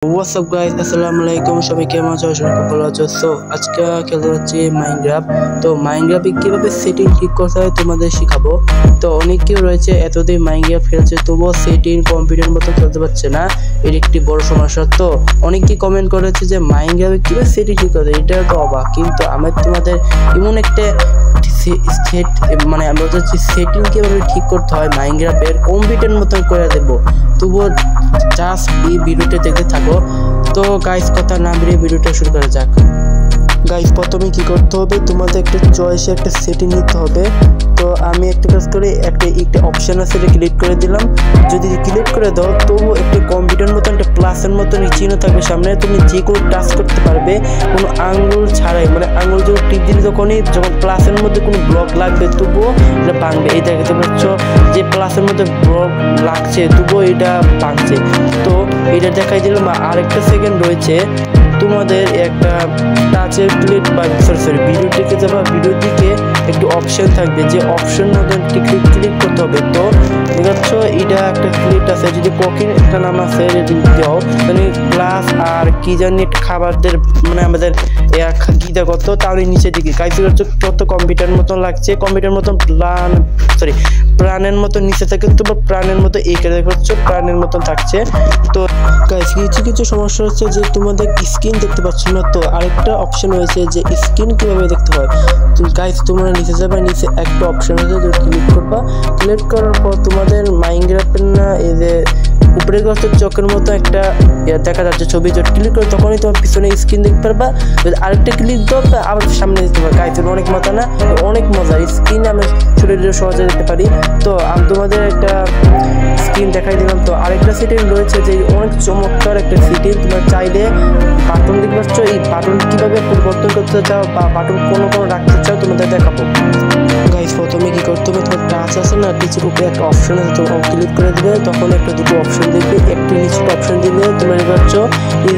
What's up guys, আসসালামু আলাইকুম। সবাই কেমন আছো? সবাই খুব ভালো আছো। সো আজকে খেলতে যাচ্ছি মাইনক্রাফট। তো মাইনক্রাফটে কিভাবে সেটিং ঠিক করতে হয় তোমাদের শেখাবো। তো অনেকেই রয়েছে এতদিন মাইনক্রাফট খেলছে তবুও সেটিং কম্পিউটার মতো খেলতে পারছে না, এর একটি বড় সমস্যা। তো অনেকেই কমেন্ট করেছে যে মাইনক্রাফটে কিভাবে সেটিং ঠিক করতে, এটা তো অবাক। কিন্তু আমি তোমাদের এমন একটা আমরা হচ্ছে সেটিং কিভাবে ঠিক করতে হয় মাইনক্রাফটের কম্পিউটার মতন করে দেবো। তবুও জাস্ট এই ভিডিওটা দেখতে থাকো। তো গাইস কথা না বেরিয়ে ভিডিওটা শুরু করা যাক। গাইস প্রথমে কি করতে হবে, তোমাদের একটা চয়েসে একটা সেটিং নিতে হবে। তো আমি একটা কাজ করে একটা অপশন আছে, এটা ক্লিক করে দিলাম। যদি ক্লিক করে দাও তবু একটা কম্পিউটার মতন একটা প্লাসের মতন চিহ্ন থাকবে সামনে, তুমি যে কোনো টাচ করতে পারবে কোনো আঙ্গুল ছাড়াই। মানে আঙ্গুল যখন টিপ দিলে যখন প্লাসের মধ্যে কোনো ব্লক লাগবে তবুও এটা ভাঙবে। এই দেখতে পাচ্ছ যে প্লাসের মধ্যে ব্লক লাগছে তবুও এটা ভাঙছে। তো এটা দেখাই দিলাম। আরেকটা সেকেন্ড রয়েছে, তোমাদের একটা টাচের প্লেট বা ভিডিও দিকে যাবা, ভিডিও দিকে একটু অপশন থাকবে, যে অপশন মধ্যে ক্লিক করতে হবে। তো দেখাচ্ছ এটা একটা ক্লিক আছে, যদি ককিং একটা নাম আছে দাও মানে প্লাস আর কি জানি খাবারদের মানে আমাদের গিদা করত, তাহলে নিচের দিকে গাইতে পারছো কত কম্পিউটার মতন লাগছে, কম্পিউটার মতন প্রাণের মতো নিচে থাকে, তোমার প্রাণের মতো এইখানে দেখতে পাচ্ছ প্রাণের মতন থাকছে। তো গাইস কিছু সমস্যা হচ্ছে যে তোমাদের স্ক্রিন দেখতে পাচ্ছ না। তো আরেকটা অপশন রয়েছে যে স্ক্রিন কিভাবে দেখতে হয়। গাইস তোমরা নিচে যাবে, নিচে একটা অপশন আছে, ক্লিক করবা। ক্লিক করার পর তোমাদের মাইনক্রাফটের না এই যে উপরে গাছের চোখের মতো একটা দেখা যাচ্ছে ছবি, যখন ক্লিক করো তখনই তোমার পিছনে স্ক্রিন দেখতে পারবা। যদি আরেকটা ক্লিক দাও আবার সামনে দেখতে পারবা। গাইস অনেক মজা না, অনেক মজা। স্ক্রিন আমি ছোটো সহজে দেখতে পারি। তো আমি তোমাদের একটা স্ক্রিন দেখাই দিলাম। তো আরেকটা সেটিং রয়েছে যে অনেক চমৎকার একটা সেটিং, তোমরা চাইলে বাটন দেখতে পাচ্ছ, এই বাটন কীভাবে পরিবর্তন করতে চাও বা বাটন কোনো রাখতে চাও তোমাদের দেখাবো। গাইস প্রথমে কি করতে হবে, তোমার টাচ আছে না, নিচের উপরে একটা অপশন আছে, তো ক্লিক করে দিবে, তখন একটা দুটো অপশন দেখবে। একটি নিচে অপশন দিলে তোমরা পাচ্ছ এই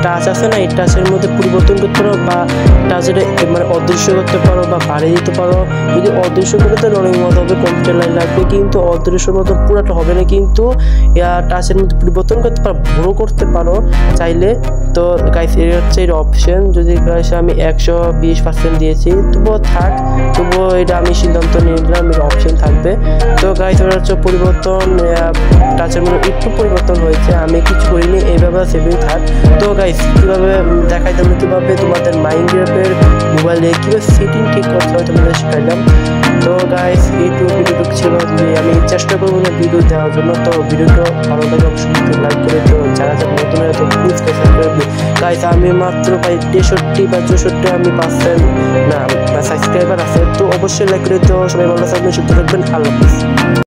টাচ আছে না, এই টাচের মধ্যে পরিবর্তন করতে পারো বা টাচের মানে অদৃশ্য করতে পারো বা বাড়িয়ে দিতে পারো। যদি অদৃশ্য করে তাহলে অনেক মতো হবে, কম্পিউটার লাইন লাগবে, কিন্তু অদৃশ্যর মতো পুরোটা হবে না। কিন্তু টাচের মধ্যে পরিবর্তন করতে পারো, বড়ো করতে পারো চাইলে। তো গাইস এর হচ্ছে এর অপশন, যদি গাইস আমি 120% দিয়েছি তবুও থাক, তবুও এটা আমি সিদ্ধান্ত নিয়ে নিলাম এর অপশন থাকবে। তো গাইস ওরা হচ্ছে পরিবর্তন টাচের মধ্যে একটু পরিবর্তন হয়েছে, আমি কিছু করিনি, এইভাবে সেভিং থাক। তো গাইস কীভাবে দেখাই দেবো, কীভাবে তোমাদের মাইনক্রাফটের মোবাইলে কীভাবে সেটিং ঠিক করতে হয় তোমাদের শেখাইলাম। তো গাইস এইটুকু ভিডিওটুকু ছিল, যে আমি চেষ্টা করবো না ভিডিও দেওয়ার জন্য। তো ভিডিওটা ভালো লাগে অবশ্যই লাইক করে, তো যারা নতুন হয় তো প্লিজ গাইস আমি মাত্র 63 বা 64 আমি পাচ্ছেন না সাবস্ক্রাইবার আছে। তো অবশ্যই লাইক করে, তো সবাই ভালো থাকবেন, সুস্থ থাকবেন, আল্লাহ হাফেজ।